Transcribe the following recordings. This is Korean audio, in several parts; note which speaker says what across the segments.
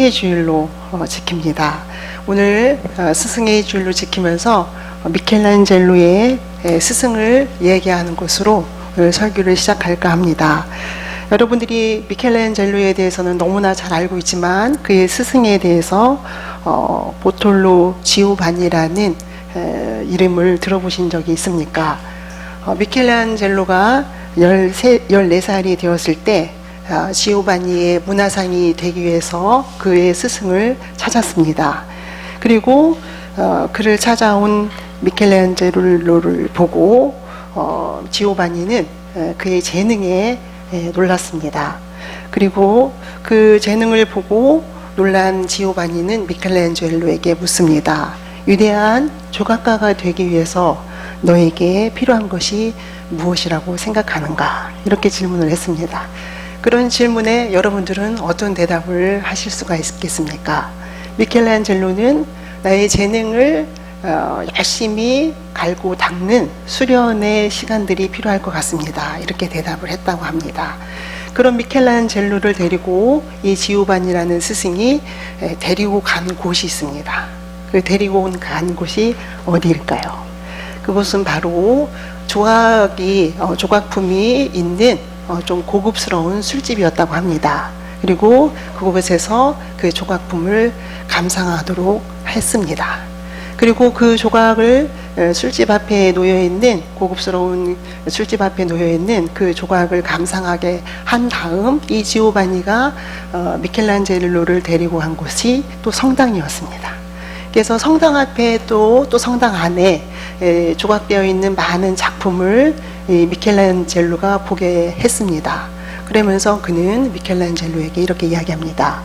Speaker 1: 스승의 주일로 지킵니다. 오늘 스승의 주일로 지키면서 미켈란젤로의 스승을 얘기하는 것으로 오늘 설교를 시작할까 합니다. 여러분들이 미켈란젤로에 대해서는 너무나 잘 알고 있지만 그의 스승에 대해서 보톨로 지오반니라는 이름을 들어보신 적이 있습니까? 미켈란젤로가 14살이 되었을 때 지오반니의 문화상이 되기 위해서 그의 스승을 찾았습니다. 그리고 그를 찾아온 미켈란젤로를 보고 지오반니는 그의 재능에 놀랐습니다. 그리고 그 재능을 보고 놀란 지오반니는 미켈란젤로에게 묻습니다. 위대한 조각가가 되기 위해서 너에게 필요한 것이 무엇이라고 생각하는가? 이렇게 질문을 했습니다. 그런 질문에 여러분들은 어떤 대답을 하실 수가 있겠습니까? 미켈란젤로는 나의 재능을 열심히 갈고 닦는 수련의 시간들이 필요할 것 같습니다. 이렇게 대답을 했다고 합니다. 그런 미켈란젤로를 데리고 이 지오반니라는 스승이 데리고 간 곳이 있습니다. 그 데리고 간 곳이 어디일까요? 그곳은 바로 조각품이 있는 좀 고급스러운 술집이었다고 합니다. 그리고 그곳에서 그 조각품을 감상하도록 했습니다. 그리고 그 조각을 술집 앞에 놓여있는 고급스러운 술집 앞에 놓여있는 그 조각을 감상하게 한 다음 이 지오반니가 미켈란젤로를 데리고 간 곳이 또 성당이었습니다. 그래서 성당 앞에 또 성당 안에 조각되어 있는 많은 작품을 미켈란젤로가 보게 했습니다. 그러면서 그는 미켈란젤로에게 이렇게 이야기합니다.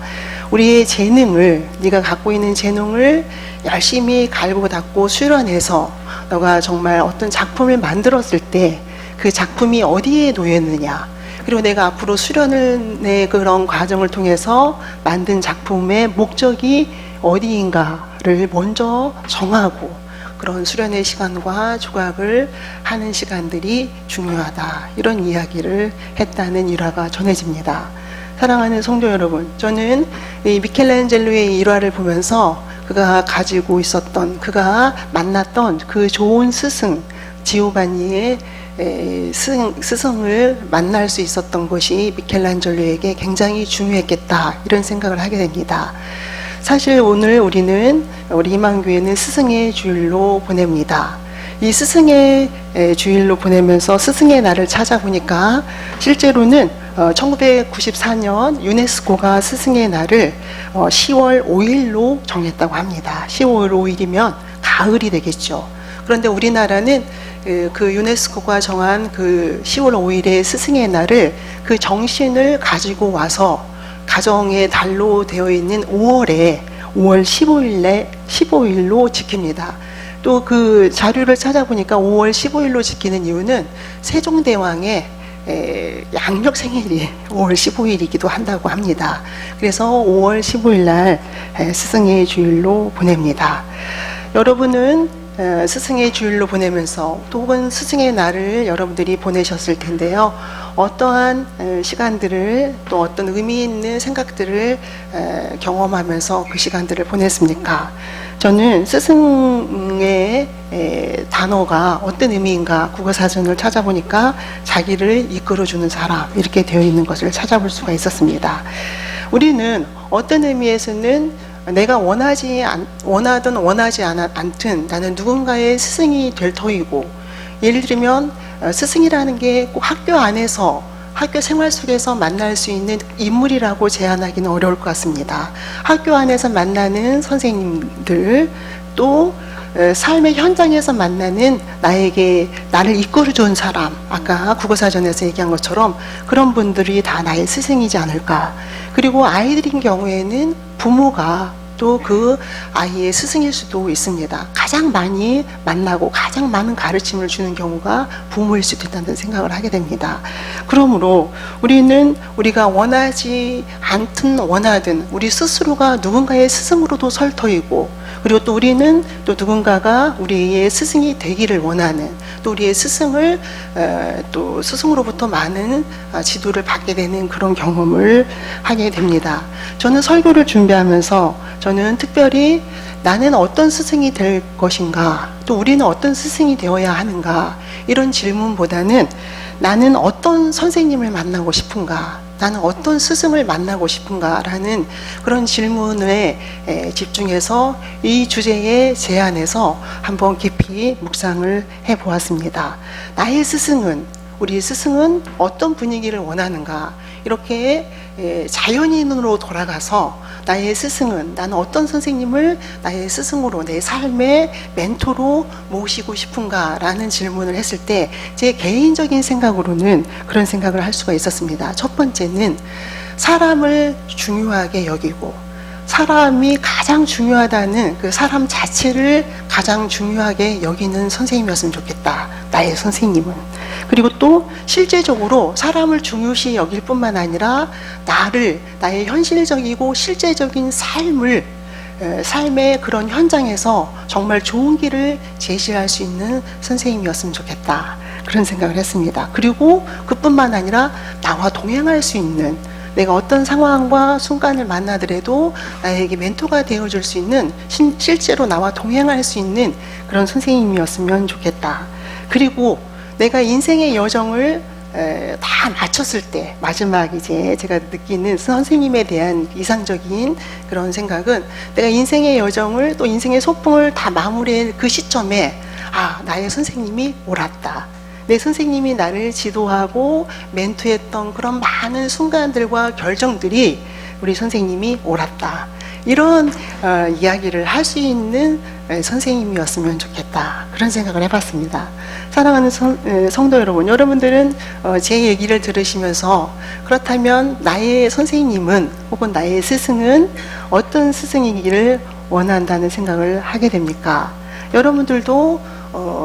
Speaker 1: 우리의 재능을, 네가 갖고 있는 재능을 열심히 갈고 닦고 수련해서 너가 정말 어떤 작품을 만들었을 때 그 작품이 어디에 놓였느냐, 그리고 내가 앞으로 수련의 그런 과정을 통해서 만든 작품의 목적이 어디인가를 먼저 정하고 그런 수련의 시간과 조각을 하는 시간들이 중요하다, 이런 이야기를 했다는 일화가 전해집니다. 사랑하는 성도 여러분, 저는 이 미켈란젤로의 일화를 보면서 그가 가지고 있었던, 그가 만났던 그 좋은 스승 지오반니의 스승을 만날 수 있었던 것이 미켈란젤로에게 굉장히 중요했겠다, 이런 생각을 하게 됩니다. 사실 오늘 우리 희망교회는 스승의 주일로 보냅니다. 이 스승의 주일로 보내면서 스승의 날을 찾아보니까 실제로는 1994년 유네스코가 스승의 날을 10월 5일로 정했다고 합니다. 10월 5일이면 가을이 되겠죠. 그런데 우리나라는 그 유네스코가 정한 그 10월 5일의 스승의 날을 그 정신을 가지고 와서 가정의 달로 되어 있는 5월 15일로 지킵니다. 또 그 자료를 찾아보니까 5월 15일로 지키는 이유는 세종대왕의 양력 생일이 5월 15일이기도 한다고 합니다. 그래서 5월 15일 날 스승의 주일로 보냅니다. 여러분은 스승의 주일로 보내면서 또 혹은 스승의 날을 여러분들이 보내셨을 텐데요. 어떠한 시간들을, 또 어떤 의미 있는 생각들을 경험하면서 그 시간들을 보냈습니까? 저는 스승의 단어가 어떤 의미인가 국어사전을 찾아보니까 자기를 이끌어주는 사람, 이렇게 되어 있는 것을 찾아볼 수가 있었습니다. 우리는 어떤 의미에서는 내가 원하든 원하지 않든 나는 누군가의 스승이 될 터이고, 예를 들면 스승이라는 게 꼭 학교 안에서, 학교 생활 속에서 만날 수 있는 인물이라고 제한하기는 어려울 것 같습니다. 학교 안에서 만나는 선생님들, 또 삶의 현장에서 만나는 나를 이끌어준 사람, 아까 국어사전에서 얘기한 것처럼 그런 분들이 다 나의 스승이지 않을까. 그리고 아이들인 경우에는 부모가 또 그 아이의 스승일 수도 있습니다. 가장 많이 만나고 가장 많은 가르침을 주는 경우가 부모일 수도 있다는 생각을 하게 됩니다. 그러므로 우리가 원하지 않든 원하든 우리 스스로가 누군가의 스승으로도 설 터이고, 그리고 또 우리는 또 누군가가 우리의 스승이 되기를 원하는, 또 우리의 스승을 또 스승으로부터 많은 지도를 받게 되는 그런 경험을 하게 됩니다. 저는 설교를 준비하면서 저는 특별히 나는 어떤 스승이 될 것인가, 또 우리는 어떤 스승이 되어야 하는가, 이런 질문보다는 나는 어떤 선생님을 만나고 싶은가, 나는 어떤 스승을 만나고 싶은가 라는 그런 질문에 집중해서 이 주제의 제안에서 한번 깊이 묵상을 해보았습니다. 나의 스승은, 우리 스승은 어떤 분위기를 원하는가, 이렇게 자연인으로 돌아가서 나의 스승은, 나는 어떤 선생님을 나의 스승으로, 내 삶의 멘토로 모시고 싶은가 라는 질문을 했을 때 제 개인적인 생각으로는 그런 생각을 할 수가 있었습니다. 첫 번째는 사람을 중요하게 여기고, 사람이 가장 중요하다는 그 사람 자체를 가장 중요하게 여기는 선생님이었으면 좋겠다, 나의 선생님은. 그리고 또 실제적으로 사람을 중요시 여길 뿐만 아니라 나의 현실적이고 실제적인 삶의 그런 현장에서 정말 좋은 길을 제시할 수 있는 선생님이었으면 좋겠다, 그런 생각을 했습니다. 그리고 그뿐만 아니라 나와 동행할 수 있는, 내가 어떤 상황과 순간을 만나더라도 나에게 멘토가 되어줄 수 있는, 실제로 나와 동행할 수 있는 그런 선생님이었으면 좋겠다. 그리고 내가 인생의 여정을 다 마쳤을 때, 마지막 이제 제가 느끼는 선생님에 대한 이상적인 그런 생각은, 내가 인생의 여정을, 또 인생의 소풍을 다 마무리할 그 시점에, 나의 선생님이 옳았다, 내 선생님이 나를 지도하고 멘토했던 그런 많은 순간들과 결정들이 우리 선생님이 옳았다, 이런 이야기를 할 수 있는 선생님이었으면 좋겠다, 그런 생각을 해봤습니다. 사랑하는 성도 여러분, 여러분들은 제 얘기를 들으시면서 그렇다면 나의 선생님은, 혹은 나의 스승은 어떤 스승이기를 원한다는 생각을 하게 됩니까? 여러분들도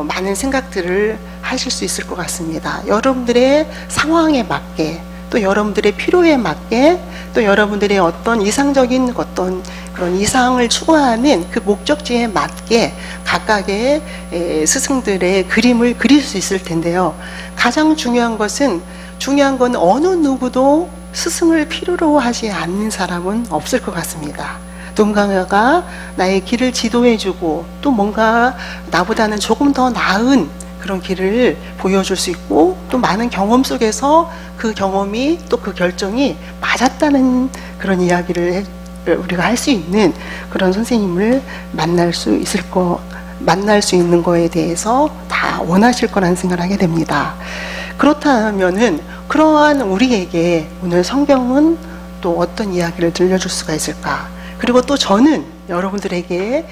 Speaker 1: 많은 생각들을 하실 수 있을 것 같습니다. 여러분들의 상황에 맞게, 또 여러분들의 필요에 맞게, 또 여러분들의 어떤 이상적인 어떤 그런 이상을 추구하는 그 목적지에 맞게 각각의 스승들의 그림을 그릴 수 있을 텐데요. 가장 중요한 건 어느 누구도 스승을 필요로 하지 않는 사람은 없을 것 같습니다. 누군가가 나의 길을 지도해주고, 또 뭔가 나보다는 조금 더 나은 그런 길을 보여줄 수 있고, 또 많은 경험 속에서 그 경험이, 또 그 결정이 맞았다는 그런 이야기를 우리가 할 수 있는 그런 선생님을 만날 수 있는 거에 대해서 다 원하실 거라는 생각을 하게 됩니다. 그렇다면은 그러한 우리에게 오늘 성경은 또 어떤 이야기를 들려줄 수가 있을까? 그리고 또 저는 여러분들에게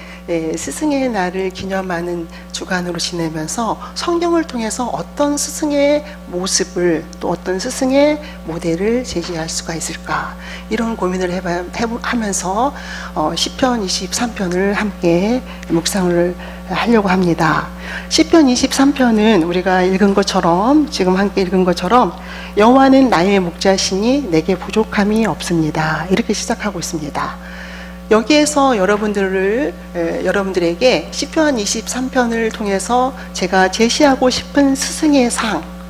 Speaker 1: 스승의 날을 기념하는 주간으로 지내면서 성경을 통해서 어떤 스승의 모습을, 또 어떤 스승의 모델을 제시할 수가 있을까, 이런 고민을 하면서 시편 23편을 함께 묵상을 하려고 합니다. 시편 23편은 우리가 읽은 것처럼, 지금 함께 읽은 것처럼, 여호와는 나의 목자시니 내게 부족함이 없습니다, 이렇게 시작하고 있습니다. 여기에서 여러분들에게 시편 23편을 통해서 제가 제시하고 싶은 스승의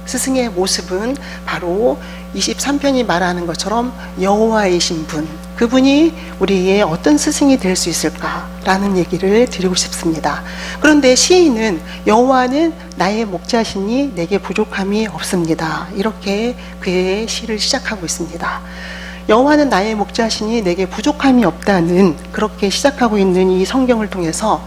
Speaker 1: 스승의 모습은 바로 23편이 말하는 것처럼 여호와이신 분, 그분이 우리의 어떤 스승이 될 수 있을까라는 얘기를 드리고 싶습니다. 그런데 시인은 여호와는 나의 목자시니 내게 부족함이 없습니다, 이렇게 그의 시를 시작하고 있습니다. 여호와는 나의 목자시니 내게 부족함이 없다는, 그렇게 시작하고 있는 이 성경을 통해서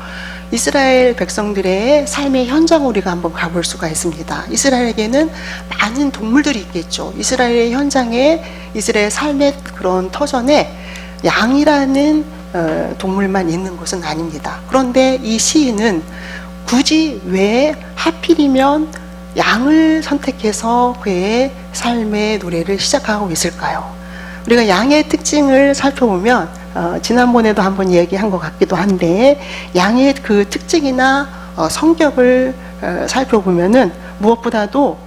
Speaker 1: 이스라엘 백성들의 삶의 현장을 우리가 한번 가볼 수가 있습니다. 이스라엘에게는 많은 동물들이 있겠죠. 이스라엘의 현장에, 이스라엘 삶의 그런 터전에 양이라는 동물만 있는 것은 아닙니다. 그런데 이 시인은 굳이 왜 하필이면 양을 선택해서 그의 삶의 노래를 시작하고 있을까요? 우리가 양의 특징을 살펴보면 지난번에도 한번 얘기한 것 같기도 한데, 양의 그 특징이나 성격을 살펴보면은 무엇보다도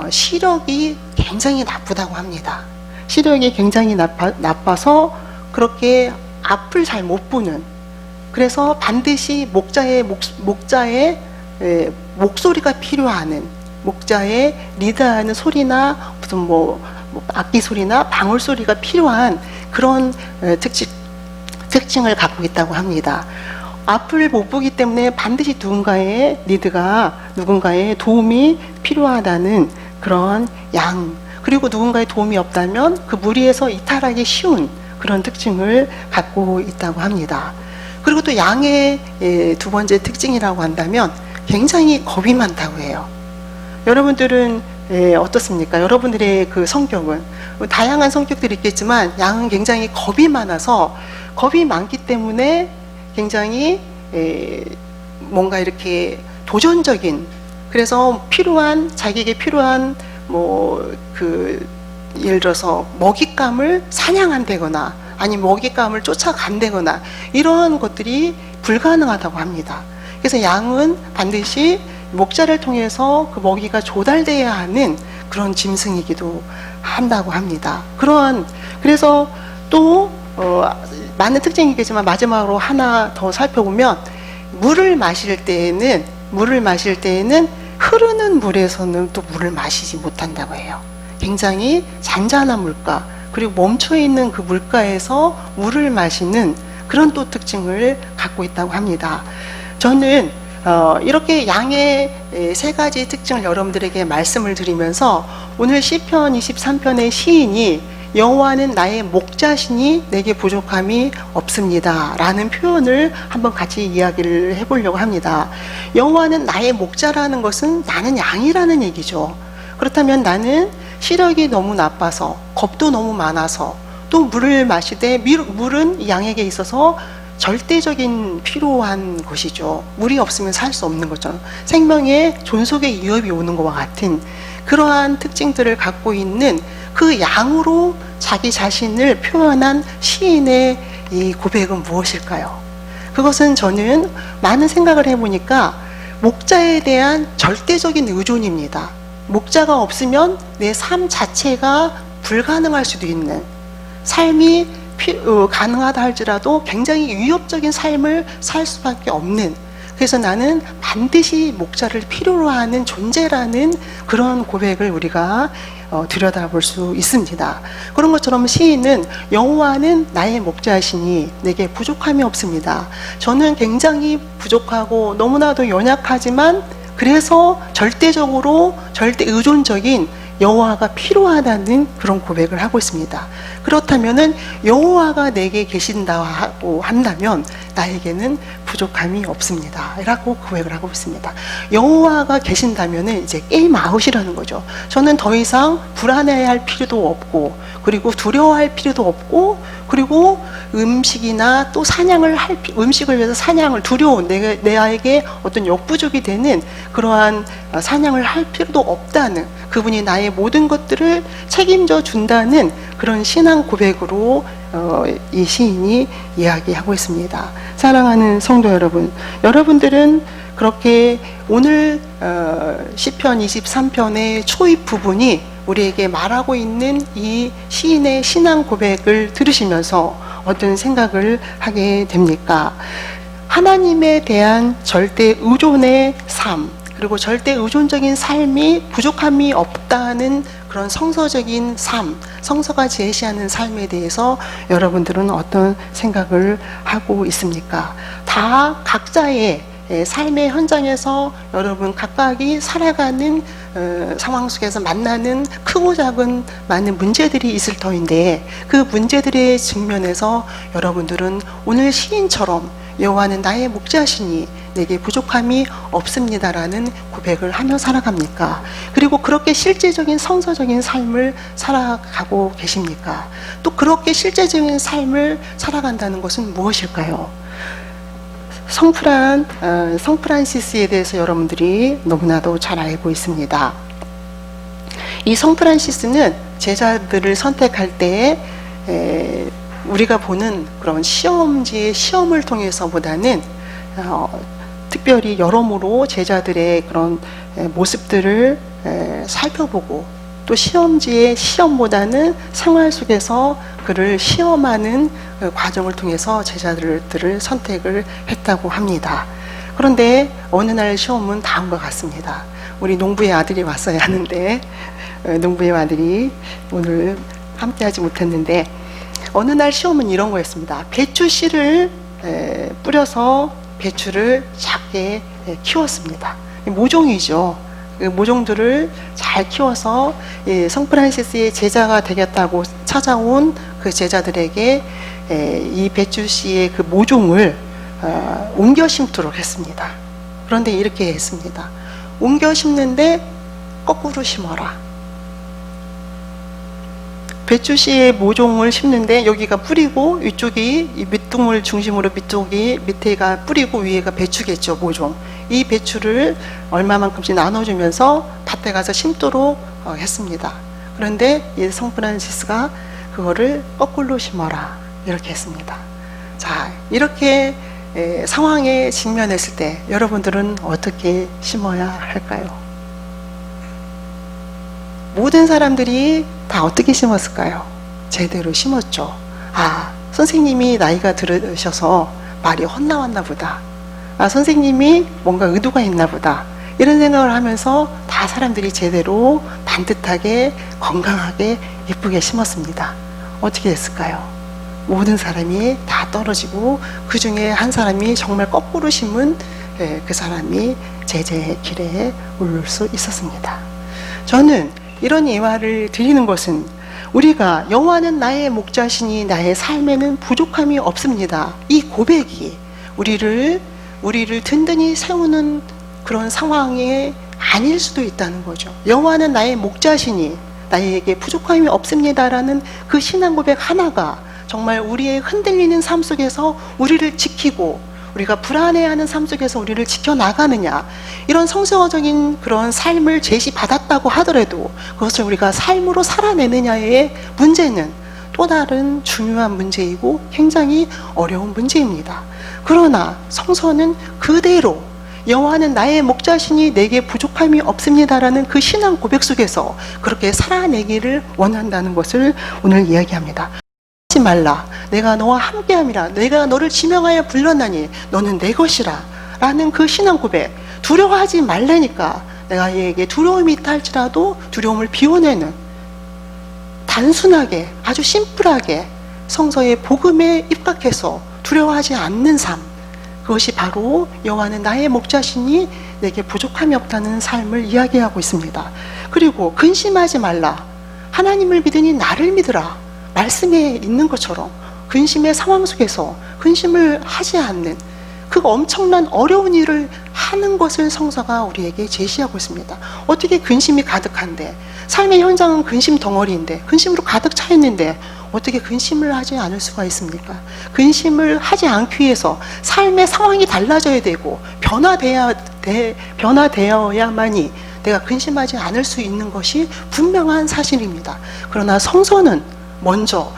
Speaker 1: 시력이 굉장히 나쁘다고 합니다. 시력이 굉장히 나빠서 그렇게 앞을 잘 못 보는, 그래서 반드시 목자의 목소리가 필요하는, 목자의 리드하는 소리나 무슨 뭐 악기 소리나 방울 소리가 필요한 그런 특징을 갖고 있다고 합니다. 앞을 못 보기 때문에 반드시 누군가의 리드가, 누군가의 도움이 필요하다는 그런 양, 그리고 누군가의 도움이 없다면 그 무리에서 이탈하기 쉬운 그런 특징을 갖고 있다고 합니다. 그리고 또 양의 두 번째 특징이라고 한다면 굉장히 겁이 많다고 해요. 여러분들은 어떻습니까? 여러분들의 그 성격은 다양한 성격들이 있겠지만 양은 굉장히 겁이 많아서, 겁이 많기 때문에 굉장히 뭔가 이렇게 도전적인, 그래서 자기에게 필요한 예를 들어서 먹잇감을 사냥한다거나 아니면 먹잇감을 쫓아간다거나 이런 것들이 불가능하다고 합니다. 그래서 양은 반드시 목자를 통해서 그 먹이가 조달돼야 하는 그런 짐승이기도 한다고 합니다. 그래서 또 많은 특징이겠지만 마지막으로 하나 더 살펴보면, 물을 마실 때에는 흐르는 물에서는 또 물을 마시지 못한다고 해요. 굉장히 잔잔한 물가, 그리고 멈춰있는 그 물가에서 물을 마시는 그런 또 특징을 갖고 있다고 합니다. 저는 이렇게 양의 세 가지 특징을 여러분들에게 말씀을 드리면서 오늘 시편 23편의 시인이 여호와는 나의 목자시니 내게 부족함이 없습니다 라는 표현을 한번 같이 이야기를 해보려고 합니다. 여호와는 나의 목자라는 것은 나는 양이라는 얘기죠. 그렇다면 나는 시력이 너무 나빠서, 겁도 너무 많아서, 또 물을 마시되 물은 양에게 있어서 절대적인 필요한 것이죠. 물이 없으면 살 수 없는 거죠. 생명의 존속의 위협이 오는 것과 같은 그러한 특징들을 갖고 있는 그 양으로 자기 자신을 표현한 시인의 이 고백은 무엇일까요? 그것은 저는 많은 생각을 해보니까 목자에 대한 절대적인 의존입니다. 목자가 없으면 내 삶 자체가 불가능할 수도 있는, 삶이 가능하다 할지라도 굉장히 위협적인 삶을 살 수밖에 없는, 그래서 나는 반드시 목자를 필요로 하는 존재라는 그런 고백을 우리가 들여다볼 수 있습니다. 그런 것처럼 시인은 여호와는 나의 목자시니 내게 부족함이 없습니다. 저는 굉장히 부족하고 너무나도 연약하지만 그래서 절대 의존적인 여호와가 필요하다는 그런 고백을 하고 있습니다. 그렇다면은 여호와가 내게 계신다고 한다면 나에게는 부족함이 없습니다 라고 고백을 하고 있습니다. 여호와가 계신다면은 이제 게임 아웃이라는 거죠. 저는 더 이상 불안해할 필요도 없고, 그리고 두려워할 필요도 없고, 그리고 음식이나 또 음식을 위해서 두려운 내에게 어떤 역부족이 되는 그러한 사냥을 할 필요도 없다는, 그분이 나의 모든 것들을 책임져 준다는 그런 신앙 고백으로 이 시인이 이야기하고 있습니다. 사랑하는 성도 여러분, 여러분들은 그렇게 오늘 시편 23편의 초입 부분이 우리에게 말하고 있는 이 시인의 신앙 고백을 들으시면서 어떤 생각을 하게 됩니까? 하나님에 대한 절대 의존의 삶, 그리고 절대 의존적인 삶이 부족함이 없다는 그런 성서적인 삶, 성서가 제시하는 삶에 대해서 여러분들은 어떤 생각을 하고 있습니까? 다 각자의 삶의 현장에서 여러분 각각이 살아가는 상황 속에서 만나는 크고 작은 많은 문제들이 있을 터인데, 그 문제들의 측면에서 여러분들은 오늘 시인처럼 여호와는 나의 목자시니 내게 부족함이 없습니다라는 고백을 하며 살아갑니까? 그리고 그렇게 실제적인 성서적인 삶을 살아가고 계십니까? 또 그렇게 실제적인 삶을 살아간다는 것은 무엇일까요? 성 프란시스에 대해서 여러분들이 너무나도 잘 알고 있습니다. 이 성 프란시스는 제자들을 선택할 때에 우리가 보는 그런 시험을 통해서보다는 특별히 여러모로 제자들의 그런 모습들을 살펴보고, 또 시험지의 시험보다는 생활 속에서 그를 시험하는 과정을 통해서 제자들을 선택을 했다고 합니다. 그런데 어느 날 시험은 다음과 같습니다. 우리 농부의 아들이 왔어야 하는데 농부의 아들이 오늘 함께하지 못했는데, 어느 날 시험은 이런 거였습니다. 배추 씨를 뿌려서 배추를 작게 키웠습니다. 모종이죠. 그 모종들을 잘 키워서 성프란시스의 제자가 되겠다고 찾아온 그 제자들에게 이 배추 씨의 그 모종을 옮겨 심도록 했습니다. 그런데 이렇게 했습니다. 옮겨 심는데 거꾸로 심어라. 배추 씨의 모종을 심는데 여기가 뿌리고 위쪽이 이 밑둥을 중심으로 밑에가 뿌리고 위에가 배추겠죠, 모종. 이 배추를 얼마만큼씩 나눠주면서 밭에 가서 심도록 했습니다. 그런데 이 성프란시스가 그거를 거꾸로 심어라 이렇게 했습니다. 자, 이렇게 상황에 직면했을 때 여러분들은 어떻게 심어야 할까요? 모든 사람들이 다 어떻게 심었을까요? 제대로 심었죠. 아, 선생님이 나이가 들으셔서 말이 헛나왔나 보다. 아, 선생님이 뭔가 의도가 있나 보다. 이런 생각을 하면서 다 사람들이 제대로 반듯하게 건강하게 예쁘게 심었습니다. 어떻게 됐을까요? 모든 사람이 다 떨어지고 그 중에 한 사람이 정말 거꾸로 심은 그 사람이 제자의 길에 오를 수 있었습니다. 저는 이런 예화를 드리는 것은 우리가 여호와는 나의 목자시니 나의 삶에는 부족함이 없습니다. 이 고백이 우리를 든든히 세우는 그런 상황이 아닐 수도 있다는 거죠. 여호와는 나의 목자시니 나에게 부족함이 없습니다라는 그 신앙 고백 하나가 정말 우리의 흔들리는 삶 속에서 우리를 지키고 우리가 불안해하는 삶 속에서 우리를 지켜나가느냐, 이런 성서적인 그런 삶을 제시받았다고 하더라도 그것을 우리가 삶으로 살아내느냐의 문제는 또 다른 중요한 문제이고 굉장히 어려운 문제입니다. 그러나 성서는 그대로 여호와는 나의 목자시니 내게 부족함이 없습니다라는 그 신앙 고백 속에서 그렇게 살아내기를 원한다는 것을 오늘 이야기합니다. 하지 말라. 내가 너와 함께함이라. 내가 너를 지명하여 불렀나니 너는 내 것이라. 라는 그 신앙 고백. 두려워하지 말라니까. 내가 얘에게 두려움이 있다 할지라도 두려움을 비워내는 단순하게 아주 심플하게 성서의 복음에 입각해서 두려워하지 않는 삶. 그것이 바로 여호와는 나의 목자시니 내게 부족함이 없다는 삶을 이야기하고 있습니다. 그리고 근심하지 말라. 하나님을 믿으니 나를 믿으라. 말씀에 있는 것처럼 근심의 상황 속에서 근심을 하지 않는 그 엄청난 어려운 일을 하는 것을 성서가 우리에게 제시하고 있습니다. 어떻게 근심이 가득한데, 삶의 현장은 근심 덩어리인데, 근심으로 가득 차 있는데 어떻게 근심을 하지 않을 수가 있습니까? 근심을 하지 않기 위해서 삶의 상황이 달라져야 되고 변화되어야만이 내가 근심하지 않을 수 있는 것이 분명한 사실입니다. 그러나 성서는 먼저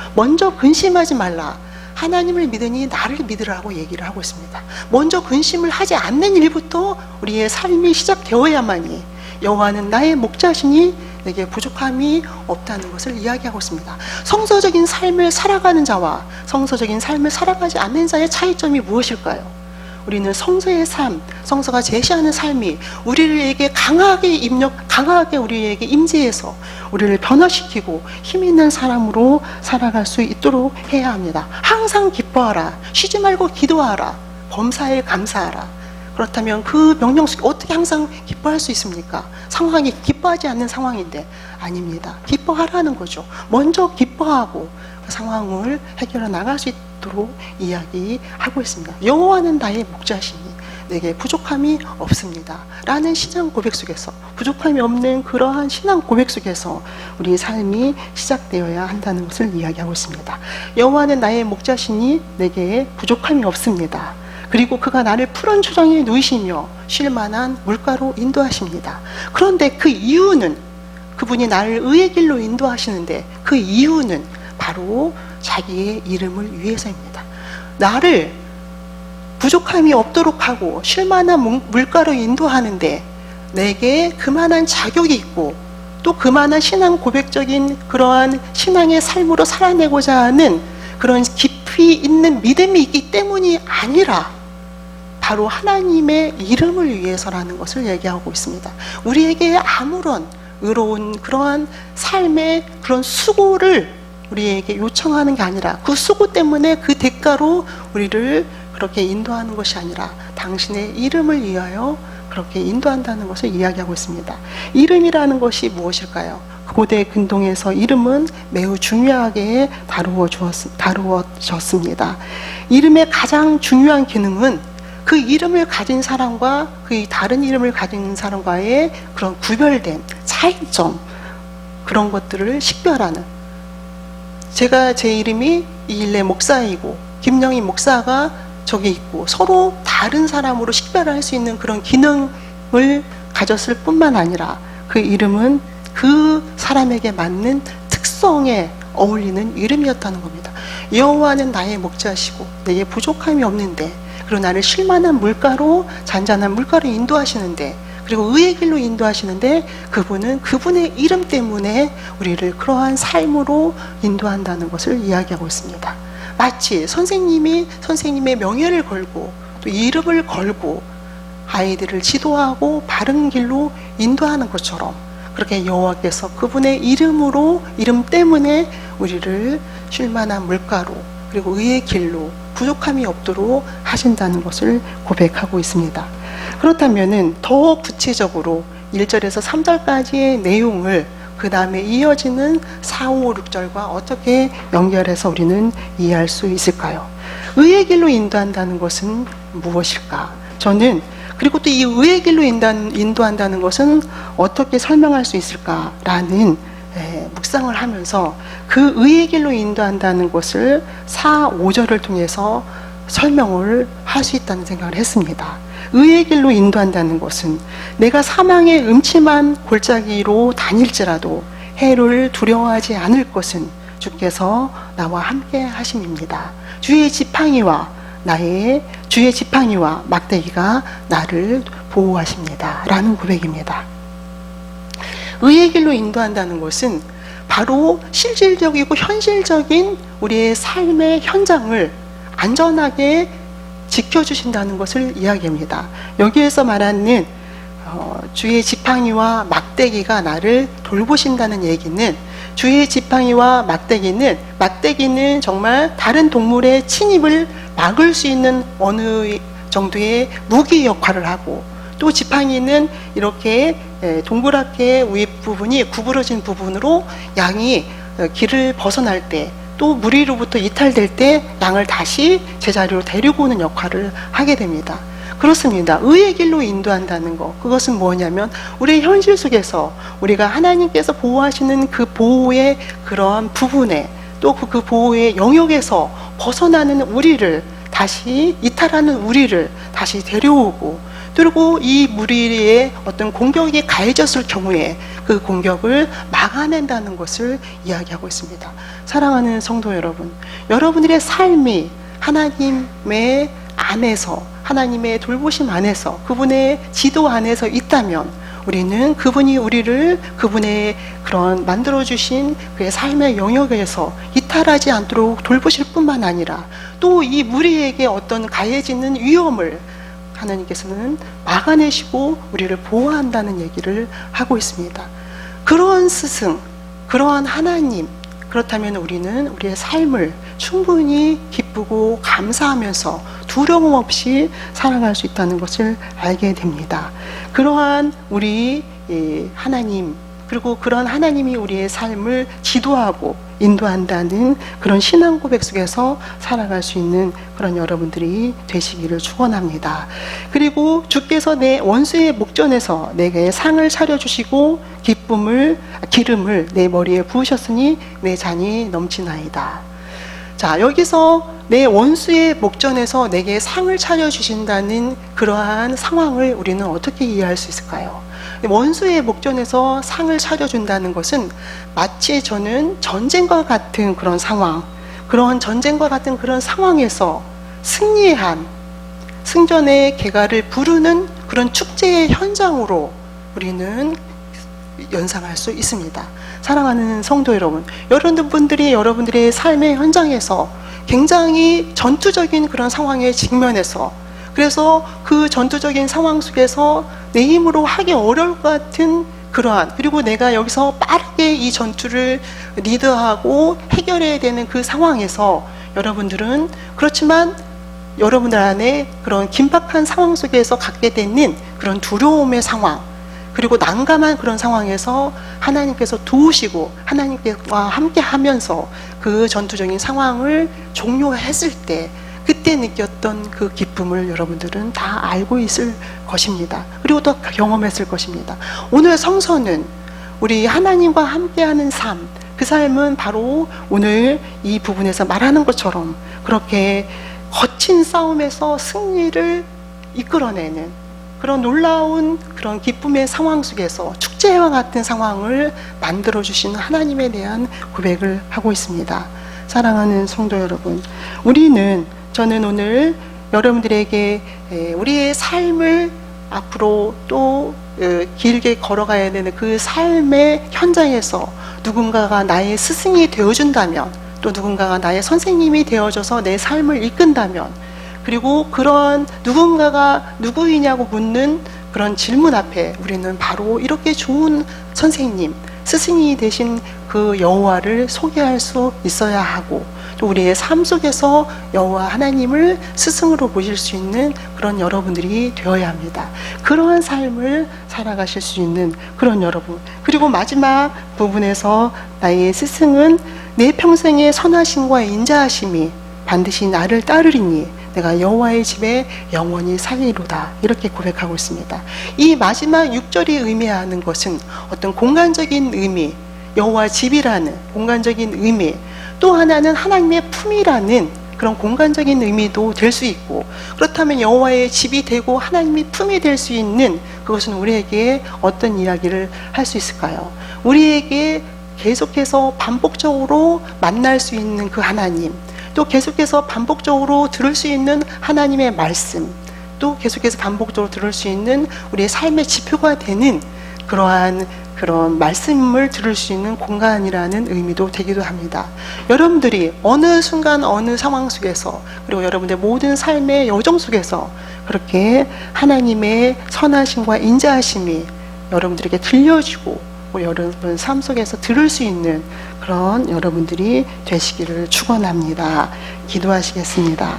Speaker 1: 근심하지 말라. 하나님을 믿으니 나를 믿으라고 얘기를 하고 있습니다. 먼저 근심을 하지 않는 일부터 우리의 삶이 시작되어야만이 여호와는 나의 목자시니 내게 부족함이 없다는 것을 이야기하고 있습니다. 성서적인 삶을 살아가는 자와 성서적인 삶을 살아가지 않는 자의 차이점이 무엇일까요? 우리는 성서의 삶, 성서가 제시하는 삶이 우리에게 강하게 우리에게 임재해서 우리를 변화시키고 힘 있는 사람으로 살아갈 수 있도록 해야 합니다. 항상 기뻐하라. 쉬지 말고 기도하라. 범사에 감사하라. 그렇다면 그 명령 속에 어떻게 항상 기뻐할 수 있습니까? 상황이 기뻐하지 않는 상황인데 아닙니다. 기뻐하라는 거죠. 먼저 기뻐하고 그 상황을 해결해 나갈 수 있도록 이야기하고 있습니다. 여호와는 나의 목자시니 내게 부족함이 없습니다 라는 신앙 고백 속에서, 부족함이 없는 그러한 신앙 고백 속에서 우리의 삶이 시작되어야 한다는 것을 이야기하고 있습니다. 여호와는 나의 목자시니 내게 부족함이 없습니다. 그리고 그가 나를 푸른 초장에 누이시며 쉴 만한 물가로 인도하십니다. 그런데 그 이유는, 그분이 나를 의의 길로 인도하시는데 그 이유는 바로 자기의 이름을 위해서입니다. 나를 부족함이 없도록 하고 쉴 만한 물가로 인도하는데 내게 그만한 자격이 있고 또 그만한 신앙 고백적인 그러한 신앙의 삶으로 살아내고자 하는 그런 깊이 있는 믿음이 있기 때문이 아니라 바로 하나님의 이름을 위해서라는 것을 얘기하고 있습니다. 우리에게 아무런 의로운 그러한 삶의 그런 수고를 우리에게 요청하는 게 아니라 그 수고 때문에 그 대가로 우리를 그렇게 인도하는 것이 아니라 당신의 이름을 위하여 그렇게 인도한다는 것을 이야기하고 있습니다. 이름이라는 것이 무엇일까요? 고대 근동에서 이름은 매우 중요하게 다루어졌습니다. 이름의 가장 중요한 기능은 그 이름을 가진 사람과 그 다른 이름을 가진 사람과의 그런 구별된 차이점, 그런 것들을 식별하는, 제가 제 이름이 이일래 목사이고 김영희 목사가 저기 있고 서로 다른 사람으로 식별할 수 있는 그런 기능을 가졌을 뿐만 아니라 그 이름은 그 사람에게 맞는 특성에 어울리는 이름이었다는 겁니다. 여호와는 나의 목자시고 내게 부족함이 없는데, 그리고 나를 쉴만한 물가로, 잔잔한 물가로 인도하시는데, 그리고 의의 길로 인도하시는데, 그분은 그분의 이름 때문에 우리를 그러한 삶으로 인도한다는 것을 이야기하고 있습니다. 마치 선생님의 명예를 걸고 또 이름을 걸고 아이들을 지도하고 바른 길로 인도하는 것처럼, 그렇게 여호와께서 그분의 이름으로, 이름 때문에 우리를 쉴만한 물가로 그리고 의의 길로 부족함이 없도록 하신다는 것을 고백하고 있습니다. 그렇다면은 더 구체적으로 1절에서 3절까지의 내용을 그 다음에 이어지는 4, 5, 6절과 어떻게 연결해서 우리는 이해할 수 있을까요? 의의 길로 인도한다는 것은 무엇일까? 저는 그리고 또 이 의의 길로 인도한다는 것은 어떻게 설명할 수 있을까라는 묵상을 하면서 그 의의 길로 인도한다는 것을 4, 5절을 통해서 설명을 할 수 있다는 생각을 했습니다. 의의 길로 인도한다는 것은 내가 사망의 음침한 골짜기로 다닐지라도 해를 두려워하지 않을 것은 주께서 나와 함께 하심입니다. 주의 지팡이와 막대기가 나를 보호하십니다. 라는 고백입니다. 의의 길로 인도한다는 것은 바로 실질적이고 현실적인 우리의 삶의 현장을 안전하게 지켜주신다는 것을 이야기합니다. 여기에서 말하는 주의 지팡이와 막대기가 나를 돌보신다는 얘기는, 주의 지팡이와 막대기는 정말 다른 동물의 침입을 막을 수 있는 어느 정도의 무기 역할을 하고, 또 지팡이는 이렇게 동그랗게 윗부분이 구부러진 부분으로 양이 길을 벗어날 때, 또 무리로부터 이탈될 때 양을 다시 제자리로 데리고 오는 역할을 하게 됩니다. 그렇습니다. 의의 길로 인도한다는 것, 그것은 뭐냐면 우리의 현실 속에서 우리가 하나님께서 보호하시는 그 보호의 그러한 부분에, 또 그 보호의 영역에서 벗어나는 우리를 다시, 이탈하는 우리를 다시 데려오고, 그리고 이 무리의 어떤 공격이 가해졌을 경우에 그 공격을 막아낸다는 것을 이야기하고 있습니다. 사랑하는 성도 여러분, 여러분들의 삶이 하나님의 안에서, 하나님의 돌보심 안에서, 그분의 지도 안에서 있다면 우리는 그분이 우리를 그분의 그런 만들어주신 그의 삶의 영역에서 이탈하지 않도록 돌보실 뿐만 아니라 또 이 무리에게 어떤 가해지는 위험을 하나님께서는 막아내시고 우리를 보호한다는 얘기를 하고 있습니다. 그러한 스승, 그러한 하나님, 그렇다면 우리는 우리의 삶을 충분히 기쁘고 감사하면서 두려움 없이 살아갈 수 있다는 것을 알게 됩니다. 그러한 우리 하나님, 그리고 그런 하나님이 우리의 삶을 지도하고 인도한다는 그런 신앙 고백 속에서 살아갈 수 있는 그런 여러분들이 되시기를 축원합니다. 그리고 주께서 내 원수의 목전에서 내게 상을 차려주시고 기름을 내 머리에 부으셨으니 내 잔이 넘치나이다. 자, 여기서 내 원수의 목전에서 내게 상을 차려주신다는 그러한 상황을 우리는 어떻게 이해할 수 있을까요? 원수의 목전에서 상을 차려준다는 것은 마치 저는 전쟁과 같은 그런 상황, 그런 전쟁과 같은 그런 상황에서 승리한, 승전의 개가를 부르는 그런 축제의 현장으로 우리는 연상할 수 있습니다. 사랑하는 성도 여러분, 여러분들이 여러분들의 삶의 현장에서 굉장히 전투적인 그런 상황에 직면해서, 그래서 그 전투적인 상황 속에서 내 힘으로 하기 어려울 것 같은 그러한, 그리고 내가 여기서 빠르게 이 전투를 리드하고 해결해야 되는 그 상황에서 여러분들은, 그렇지만 여러분들 안에 그런 긴박한 상황 속에서 갖게 되는 그런 두려움의 상황, 그리고 난감한 그런 상황에서 하나님께서 도우시고 하나님과 함께 하면서 그 전투적인 상황을 종료했을 때 그때 느꼈던 그 기쁨을 여러분들은 다 알고 있을 것입니다. 그리고 또 경험했을 것입니다. 오늘 성서는 우리 하나님과 함께하는 삶, 그 삶은 바로 오늘 이 부분에서 말하는 것처럼 그렇게 거친 싸움에서 승리를 이끌어내는 그런 놀라운 그런 기쁨의 상황 속에서 축제와 같은 상황을 만들어주신 하나님에 대한 고백을 하고 있습니다. 사랑하는 성도 여러분, 저는 오늘 여러분들에게 우리의 삶을 앞으로 또 길게 걸어가야 되는 그 삶의 현장에서 누군가가 나의 스승이 되어준다면, 또 누군가가 나의 선생님이 되어줘서 내 삶을 이끈다면, 그리고 그런 누군가가 누구이냐고 묻는 그런 질문 앞에 우리는 바로 이렇게 좋은 선생님, 스승이 되신 그 여호와를 소개할 수 있어야 하고, 또 우리의 삶 속에서 여호와 하나님을 스승으로 모실 수 있는 그런 여러분들이 되어야 합니다. 그러한 삶을 살아가실 수 있는 그런 여러분, 그리고 마지막 부분에서 나의 스승은 내 평생의 선하심과 인자하심이 반드시 나를 따르리니 내가 여호와의 집에 영원히 살리로다, 이렇게 고백하고 있습니다. 이 마지막 6절이 의미하는 것은 어떤 공간적인 의미, 여호와 집이라는 공간적인 의미, 또 하나는 하나님의 품이라는 그런 공간적인 의미도 될 수 있고, 그렇다면 여호와의 집이 되고 하나님의 품이 될 수 있는 그것은 우리에게 어떤 이야기를 할 수 있을까요? 우리에게 계속해서 반복적으로 만날 수 있는 그 하나님, 또 계속해서 반복적으로 들을 수 있는 하나님의 말씀, 또 계속해서 반복적으로 들을 수 있는 우리의 삶의 지표가 되는 그러한 그런 말씀을 들을 수 있는 공간이라는 의미도 되기도 합니다. 여러분들이 어느 순간 어느 상황 속에서, 그리고 여러분의 모든 삶의 여정 속에서 그렇게 하나님의 선하심과 인자하심이 여러분들에게 들려지고 여러분 삶 속에서 들을 수 있는 그런 여러분들이 되시기를 축원합니다. 기도하시겠습니다.